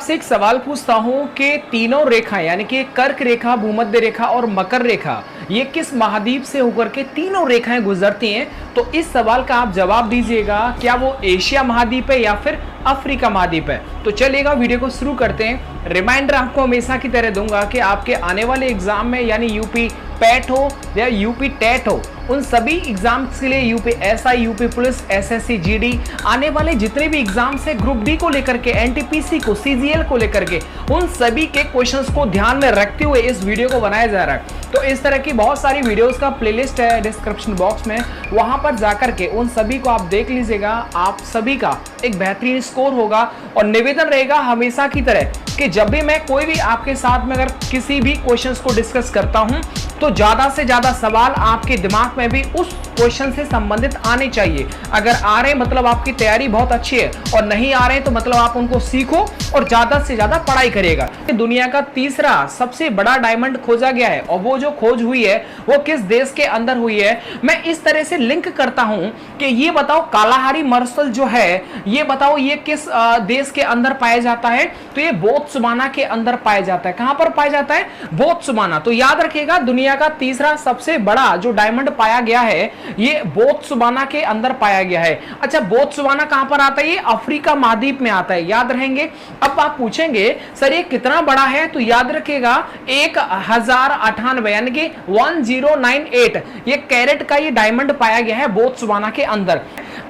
आपसे एक सवाल पूछता हूं कि तीनों रेखा यानी कि कर्क रेखा, भूमध्य रेखा और मकर रेखा ये किस महाद्वीप से होकर के तीनों रेखाएं गुजरती हैं। तो इस सवाल का आप जवाब दीजिएगा, क्या वो एशिया महाद्वीप है या फिर अफ्रीका महाद्वीप है। तो चलिएगा वीडियो को शुरू करते हैं। रिमाइंडर आपको हमेशा की तरह दूंगा कि आपके आने वाले एग्जाम में यानी यूपी पैट हो या यूपी टेट हो, उन सभी एग्जाम्स के लिए UP SI, UP police, SSC, GD आने वाले जितने भी एग्जाम्स है ग्रुप डी को लेकर के, एनटीपीसी को, सीजीएल को लेकर के, उन सभी के क्वेश्चंस को ध्यान में रखते हुए इस वीडियो को बनाया जा रहा है। तो इस तरह की बहुत सारी वीडियोस का प्लेलिस्ट है डिस्क्रिप्शन बॉक्स में, वहां पर जाकर के उन सभी को आप देख लीजिएगा। आप सभी का एक बेहतरीन स्कोर होगा और निवेदन रहेगा हमेशा की तरह कि जब भी मैं कोई भी आपके साथ में अगर किसी भी क्वेश्चंस को डिस्कस करता हूं तो ज्यादा से ज्यादा सवाल आपके दिमाग में भी उस क्वेश्चन से संबंधित आने चाहिए। अगर आ रहे मतलब आपकी तैयारी बहुत अच्छी है और नहीं आ रहे तो मतलब आप उनको सीखो और ज्यादा से ज्यादा पढ़ाई करिएगा। दुनिया का तीसरा सबसे बड़ा डायमंड खोजा गया है और वो जो खोज हुई है वो किस देश के अंदर हुई है, मैं इस तरह से लिंक करता हूं कि ये बताओ कालाहारी मरुस्थल जो है ये बताओ ये किस देश के अंदर पाया जाता है। तो ये बोत्सवाना के अंदर पाया जाता है। कहां पर पाया जाता है? बोत्सवाना। तो याद रखिएगा दुनिया का तीसरा सबसे बड़ा जो डायमंड पाया गया है ये बोत्सवाना के अंदर पाया गया है। अच्छा, बोत्सवाना कहां पर आता है? ये अफ्रीका महाद्वीप में आता है, याद रहेंगे। अब आप पूछेंगे सर ये कितना बड़ा है, तो याद रखिएगा 1098 यानी कि 1098 ये कैरेट का ये डायमंड पाया गया है बोत्सवाना के अंदर।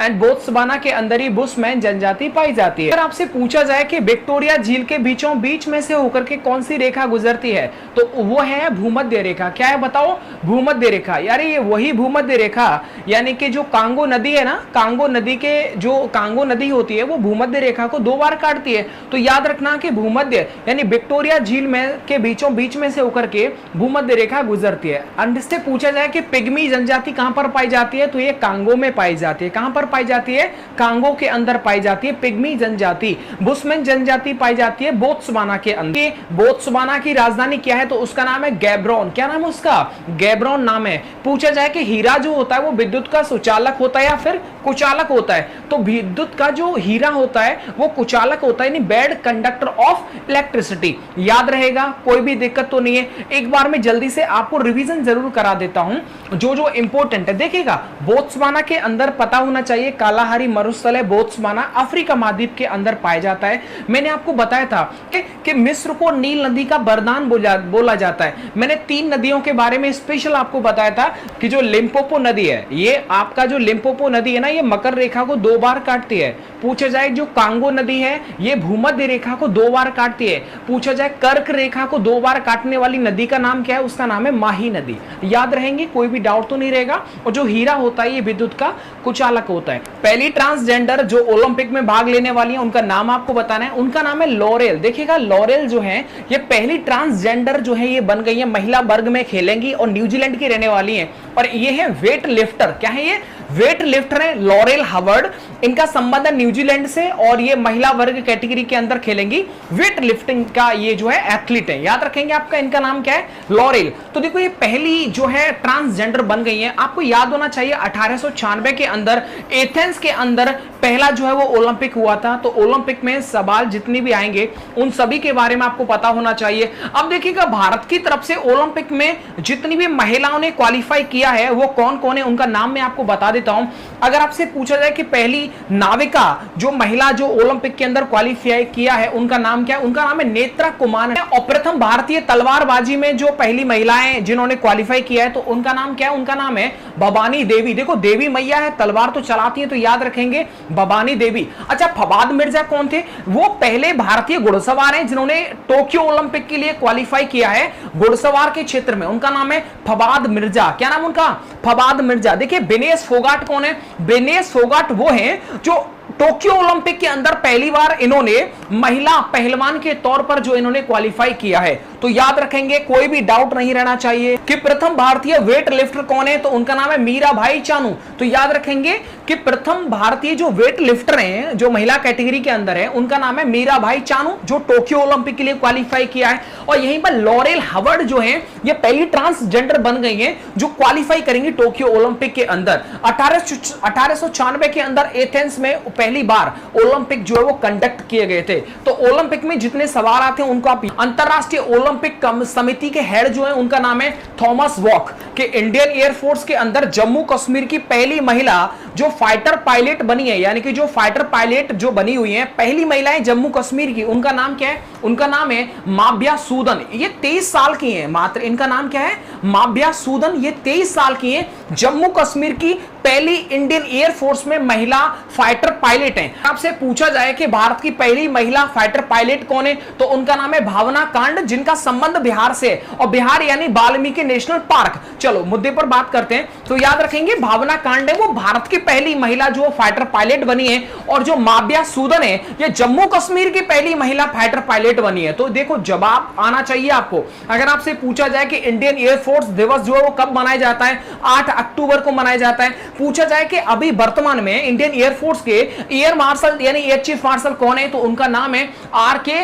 एंड बोत्सवाना के अंदर ही बुशमैन जनजाति पाई जाती है। अगर आपसे पूछा जाए कि विक्टोरिया झील के बीचों बीच में से होकर के कौन सी रेखा गुजरती है, तो वो है भूमध्य रेखा। क्या है बताओ? भूमध्य रेखा। यार ये वही भूमध्य रेखा यानी कि जो कांगो नदी है ना, कांगो नदी के जो कांगो नदी होती है वो भूमध्य रेखा को दो बार काटती है। तो याद रखना कि भूमध्य यानी विक्टोरिया झील में के बीचों बीच में से होकर के भूमध्य रेखा गुजरती है। अंड से पूछा जाए कि पिग्मी जनजाति कहां पर पाई जाती है, तो ये कांगो में पाई जाती है। कहां पर पाई जाती है? कांगो के अंदर पाई जाती है पिग्मी जनजाति। बुशमैन जनजाति पाई जाती है बोत्सवाना के अंदर। बोत्सवाना की राजधानी क्या है? तो उसका नाम है गैब्रोन। क्या नाम है उसका? गैब्रोन नाम है। पूछा जाए कि हीरा जो होता है वो विद्युत का सुचालक होता है या फिर कुचालक होता है, तो विद्युत का जो हीरा होता है वो कुचालक होता है, यानी बेड कंडक्टर ऑफ इलेक्ट्रिसिटी। याद रहेगा, कोई भी दिक्कत तो नहीं है। एक बार मैं जल्दी से आपको रिवीजन जरूर करा देता हूं जो जो इंपॉर्टेंट है। देखिएगा बोत्सवाना के अंदर पता होना चाहिए कालाहारी मरुस्थल है। बोत्सवाना अफ्रीका महाद्वीप के अंदर पाया जाता है। मैंने आपको बताया था कि मिस्र को नील नदी का वरदान बोला जाता है। मैंने 3 नदियों के बारे में स्पेशल आपको बताया था कि जो लिम्पोपो नदी है, ये आपका जो लिम्पोपो नदी है ना, ये मकर रेखा को 2 बार काटती है। पूछा जाए जो कांगो नदी है ये भूमध्य रेखा को 2 बार काटती है। पूछा जाए कर्क रेखा को 2 बार काटने वाली नदी का नाम क्या है, उसका नाम है माही नदी। याद रहेंगे, कोई भी डाउट तो नहीं रहेगा। और जो हीरा होता है ये विद्युत का कुचालक होता है। पहली ट्रांसजेंडर जो ओलंपिक में भाग लेने वाली है उनका नाम आपको बताना है। उनका नाम है लॉरेल। देखिएगा लॉरेल जो है ये पहली ट्रांसजेंडर जो है ये बन गई है, महिला वर्ग में खेलेंगी और न्यूजीलैंड की रहने वाली है। और ये है वेट लिफ्टर। क्या है ये? वेट लिफ्टर है लॉरेल हावर्ड। इनका संबंध है न्यूजीलैंड से और ये महिला वर्ग कैटेगरी के अंदर खेलेंगी। वेट लिफ्टिंग का ये जो है एथलीट है। याद रखेंगे आपका इनका नाम क्या है? लॉरेल। तो देखो ये पहली जो है ट्रांसजेंडर बन गई है। आपको याद होना चाहिए 1896 के अंदर एथेंस के अंदर पहला जो है वो ओलंपिक हुआ था। तो ओलंपिक में सवाल जितने भी आएंगे उन सभी के बारे में आपको पता होना चाहिए। अब देखिएगा भारत की तरफ से ओलंपिक में जितनी भी महिलाओं ने क्वालिफाई किया है वो कौन कौन है, उनका नाम मैं आपको बता देता हूं। अगर आपसे पूछा जाए कि पहली नाविका जो महिला जो ओलंपिक के अंदर क्वालिफाई किया है उनका नाम क्या है, उनका नाम है नेत्रा कुमार है। और प्रथम भारतीय तलवारबाजी में जो पहली महिलाएं जिन्होंने क्वालिफाई किया है तो उनका नाम क्या है, उनका नाम है भवानी देवी। देखो देवी मैया है, तलवार तो चलाती है, तो याद रखेंगे भवानी देवी। अच्छा, फवाद मिर्जा कौन थे? वो पहले भारतीय घुड़सवार हैं जिन्होंने टोक्यो ओलंपिक के लिए क्वालिफाई किया है घुड़सवार के क्षेत्र में। उनका नाम है फवाद मिर्जा। क्या नाम उनका? फवाद मिर्जा। देखिए विनेश फोगाट कौन है? विनेश फोगाट वो हैं जो टोक्यो ओलंपिक के अंदर पहली बार इन्होंने महिला पहलवान के तौर पर जो इन्होंने क्वालिफाई किया है। तो याद रखेंगे, कोई भी डाउट नहीं रहना चाहिए कि प्रथम भारतीय वेट लिफ्टर कौन है, तो उनका नाम है मीराबाई चानू। तो याद रखेंगे कि प्रथम भारतीय जो वेट लिफ्टर हैं जो महिला कैटेगरी के अंदर है उनका नाम है मीराबाई चानू, जो टोक्यो ओलंपिक के लिए क्वालिफाई किया है। और यहीं पर लॉरेल हावर्ड जो है ये पहली ट्रांसजेंडर बन गई है जो क्वालिफाई करेंगी टोक्यो ओलंपिक के अंदर। 1896 के अंदर एथेंस में पहली बार ओलंपिक जो है वो कंडक्ट किए गए थे। तो ओलंपिक में जितने सवाल आते हैं उनको आप, अंतरराष्ट्रीय ओलंपिक समिति के हेड जो है उनका नाम है थॉमस वॉक, कि इंडियन एयरफोर्स के अंदर जम्मू कश्मीर की पहली महिला जो फाइटर पायलट बनी है, यानी कि जो फाइटर पायलट जो बनी हुई है, पहली महिलाएं जम्मू कश्मीर की, उनका नाम क्या है? उनका नाम है माव्या सूदन। ये 23 साल की है मात्र। इनका नाम क्या है? माव्या सूदन। ये 23 साल की है, जम्मू कश्मीर की पहली इंडियन एयरफोर्स में महिला फाइटर पायलट हैं। आपसे पूछा जाए कि भारत की पहली महिला फाइटर पायलट कौन है, तो उनका नाम है भावना कांड, जिनका संबंध बिहार से है, और बिहार यानी वाल्मीकि नेशनल पार्क। चलो मुद्दे पर बात करते हैं। तो याद रखेंगे भावना कांड है वो भारत की पहली महिला जो फाइटर पायलट बनी है, और जो माव्या सूदन है ये जम्मू कश्मीर की पहली महिला फाइटर पायलट बनी है। तो देखो जवाब आना चाहिए आपको। अगर आपसे पूछा जाए कि इंडियन एयरफोर्स दिवस जो है वो कब मनाया जाता है, 8 अक्टूबर को मनाया जाता है। पूछा जाए कि अभी वर्तमान में इंडियन एयरफोर्स के एयर मार्शल यानी एयर चीफ मार्शल कौन है, तो उनका नाम है आर के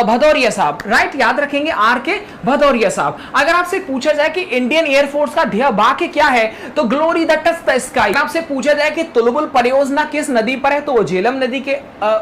भदौरिया साहब। राइट, याद रखेंगे आर के भदौरिया साहब। अगर आपसे पूछा जाए कि इंडियन एयरफोर्स का ध्येय वाक्य क्या है, तो glory the touch the sky. आपसे पूछा जाए कि तुलबुल परियोजना किस नदी पर है, तो वो झेलम नदी के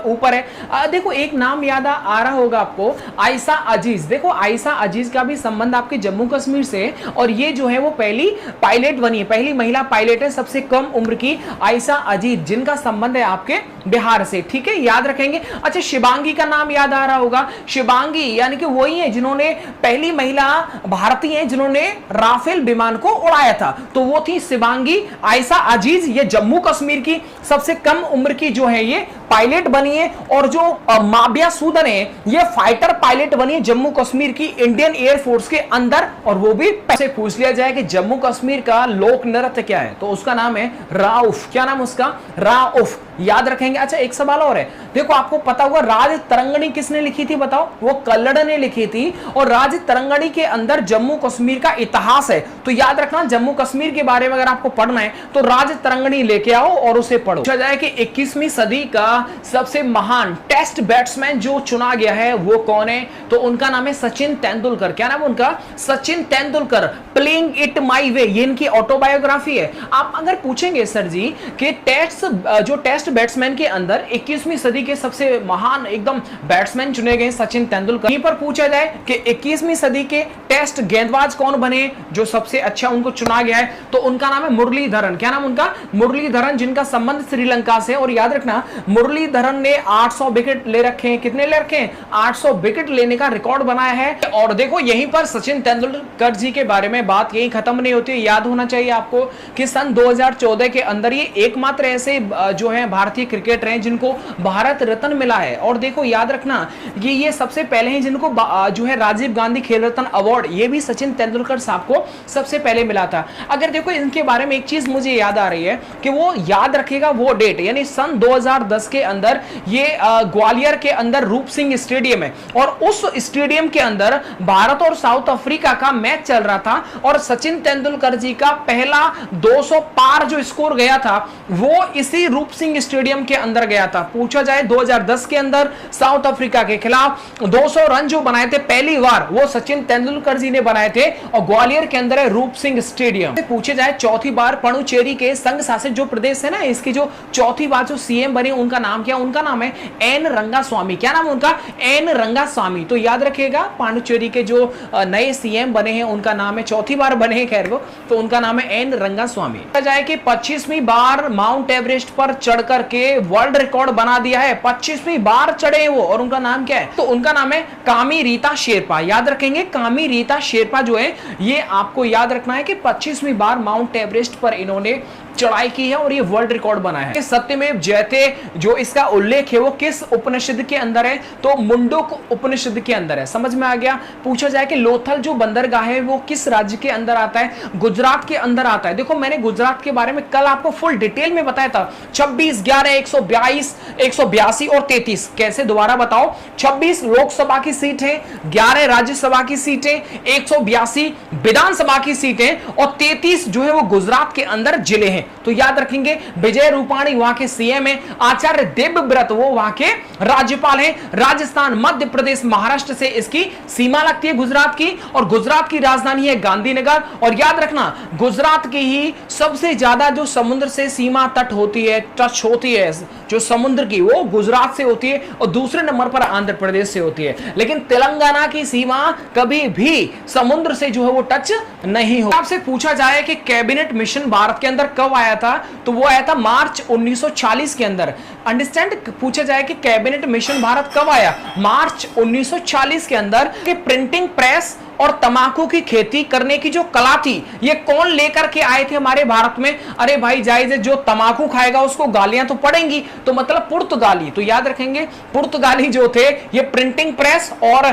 ऊपर है। देखो एक नाम याद आ रहा होगा आपको, आयशा अजीज। देखो आयशा अजीज का भी संबंध आपके जम्मू कश्मीर से, और ये जो है वो पहली पायलट बनी है, पहली महिला पायलट है, सबसे कम उम्र की आयशा अजीज, जिनका संबंध है आपके बिहार से। ठीक है, याद रखेंगे। अच्छा, शिवांगी का नाम याद आ रहा होगा। शिवांगी यानी कि वही है जिन्होंने, पहली महिला भारतीय है जिन्होंने राफेल विमान को उड़ाया था, तो वो थी शिवांगी आयशा अजीज। ये जम्मू कश्मीर की सबसे कम उम्र की जो है ये पायलट बनी है। और जो माव्या सूदन है ये फाइटर पायलट बनी है जम्मू कश्मीर की इंडियन एयरफोर्स के अंदर। और वो भी पैसे पूछ लिया जाए कि जम्मू कश्मीर का लोक नृत्य क्या है, तो उसका नाम है राउफ। क्या नाम उसका? राउफ, याद रखेंगे। अच्छा एक सवाल और है, देखो आपको पता होगा राज तरंगणी किसने लिखी थी, बताओ? वो कल्लड़ ने लिखी थी। और राज तरंगणी के अंदर जम्मू कश्मीर का इतिहास है, तो याद रखना जम्मू कश्मीर के बारे में अगर आपको पढ़ना है तो राज तरंगणी लेके आओ और उसे पढ़ो। पूछा जाए कि 21वीं सदी का सबसे महान टेस्ट बैट्समैन जो चुना गया है वो कौन है, तो उनका नाम है सचिन तेंदुलकर। क्या नाम उनका? Sachin Tendulkar. Playing it my way, ये इनकी ऑटोबायोग्राफी है। आप अगर पूछेंगे सर जी कि टेस्ट बैट्समैन के अंदर 21वीं सदी के सबसे महान एकदम बैट्समैन चुने गए सचिन तेंदुलकर। यहीं पर पूछा जाए कि 21वीं सदी के टेस्ट गेंदबाज कौन बने जो सबसे अच्छा उनको चुना गया है, तो उनका नाम है मुरलीधरन। क्या नाम उनका? मुरलीधरन, जिनका संबंध श्रीलंका से। और याद रखना मुरलीधरन ने 800 विकेट ले रखे हैं। कितने ले रखे हैं? 800 विकेट लेने का रिकॉर्ड बनाया है। और देखो यहीं पर सचिन तेंदुलकर जी के बारे में बात यहीं खत्म नहीं होती। याद होना चाहिए आपको कि सन 2014 के अंदर ये एकमात्र ऐसे जो है भारतीय क्रिकेटर हैं जिनको भारत रत्न मिला है। और देखो याद रखना ये सबसे पहले हैं जिनको जो है राजीव गांधी खेल रत्न अवार्ड, ये भी सचिन तेंदुलकर साहब को सबसे पहले मिला था। अगर देखो इनके बारे में एक चीज मुझे याद आ रही है कि वो याद रखेगा वो डेट, यानी सन 2010 के अंदर ये ग्वालियर के अंदर रूप सिंह स्टेडियम है, और उस स्टेडियम के अंदर भारत और साउथ अफ्रीका का मैच चल रहा था, और सचिन तेंदुलकर जी का पहला 200 पार जो स्कोर गया था वो इसी रूप सिंह स्टेडियम के अंदर गया था। पूछा जाए 2010 के अंदर साउथ अफ्रीका के खिलाफ 200 रन जो बनाए थे पहली बार वो सचिन तेंदुलकर जी ने बनाए थे, और ग्वालियर के अंदर है रूप सिंह स्टेडियम। पूछे जाए चौथी बार पुडुचेरी के संघ शासित जो प्रदेश है ना, इसकी जो चौथी बार जो सीएम बने उनका नाम क्या? उनका नाम है एन रंगास्वामी। क्या नाम उनका? एन रंगास्वामी। तो याद रखिएगा पुडुचेरी के जो नए सीएम बने हैं उनका नाम है, चौथी बार बने हैं खैर वो, तो उनका नाम है एन रंगास्वामी। कहा जाए कि 25वीं बार माउंट एवरेस्ट पर चढ़ करके वर्ल्ड रिकॉर्ड बना दिया है, 25वीं बार चढ़े वो, और उनका नाम क्या है? तो उनका नाम है कामी रीता शेरपा। याद रखेंगे कामी रीता शेरपा जो है ये आपको याद रखना है कि 25वीं बार माउंट एवरेस्ट पर इन्होंने चढ़ाई की है और ये वर्ल्ड रिकॉर्ड बना है। सत्यमेव जयते जो इसका उल्लेख है वो किस उपनिषद के अंदर है? तो मुंडक उपनिषद के अंदर है। समझ में आ गया? पूछा जाए कि लोथल जो बंदरगाह है वो किस राज्य के अंदर आता है? गुजरात के अंदर आता है। देखो मैंने गुजरात के बारे में कल आपको फुल डिटेल में बताया था, 26, 11, 122, 182 और 33। कैसे? दोबारा बताओ। 26 लोकसभा की सीट है, 11 राज्यसभा की सीटें, 182 विधानसभा की सीटें, और 33 जो है वो गुजरात के अंदर जिले हैं। तो याद रखेंगे विजय रूपाणी वहां के सीएम है, आचार्य देवव्रत वो वहां के राज्यपाल हैं। राजस्थान, मध्य प्रदेश, महाराष्ट्र से इसकी सीमा लगती है गुजरात की, और गुजरात की राजधानी है गांधीनगर। और याद रखना गुजरात की ही सबसे ज्यादा जो समुद्र से सीमा तट होती है, टच होती है जो समुद्र की, वो गुजरात से होती है, और दूसरे नंबर पर आंध्र प्रदेश से होती है। लेकिन तेलंगाना की सीमा कभी भी समुद्र से जो है वो टच नहीं हो। आपसे पूछा जाए कि कैबिनेट मिशन भारत के अंदर कब आया था, तो वो आया था मार्च 1940 के अंदर। अंडरस्टैंड, पूछा जाए कि कैबिनेट मिशन भारत कब आया, मार्च 1940 के अंदर। कि प्रिंटिंग प्रेस और तंबाकू की खेती करने की जो कला थी, ये कौन लेकर के आए थे हमारे भारत में? अरे भाई जायज है, जो तंबाकू खाएगा उसको गालियां तो पड़ेंगी, तो मतलब पुर्तगाली। तो याद रखेंगे पुर्तगाली जो थे ये प्रिंटिंग प्रेस और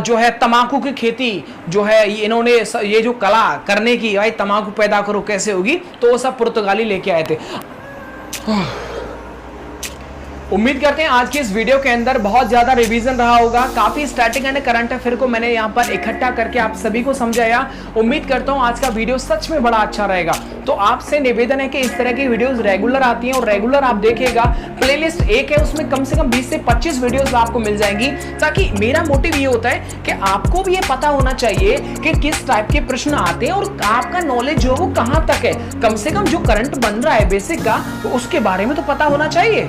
जो है तंबाकू की खेती जो है इन्होंने ये जो कला करने की, भाई तंबाकू पैदा करो कैसे होगी, तो वो सब पुर्तगाली लेके आए थे। उम्मीद करते हैं आज की इस वीडियो के अंदर बहुत ज्यादा रिवीजन रहा होगा। काफी स्टैटिक एंड करंट अफेयर को मैंने यहाँ पर इकट्ठा करके आप सभी को समझाया। उम्मीद करता हूँ आज का वीडियो सच में बड़ा अच्छा रहेगा। तो आपसे निवेदन है कि इस तरह की वीडियोस रेगुलर आती हैं और रेगुलर आप देखिएगा। प्लेलिस्ट एक है, उसमें कम से कम 20 से 25 वीडियोस आपको मिल जाएंगी, ताकि मेरा मोटिव ये होता है कि आपको भी ये पता होना चाहिए कि किस टाइप के प्रश्न आते हैं और आपका नॉलेज जो वो कहां तक है। कम से कम जो करंट बन रहा है बेसिक का, तो उसके बारे में तो पता होना चाहिए।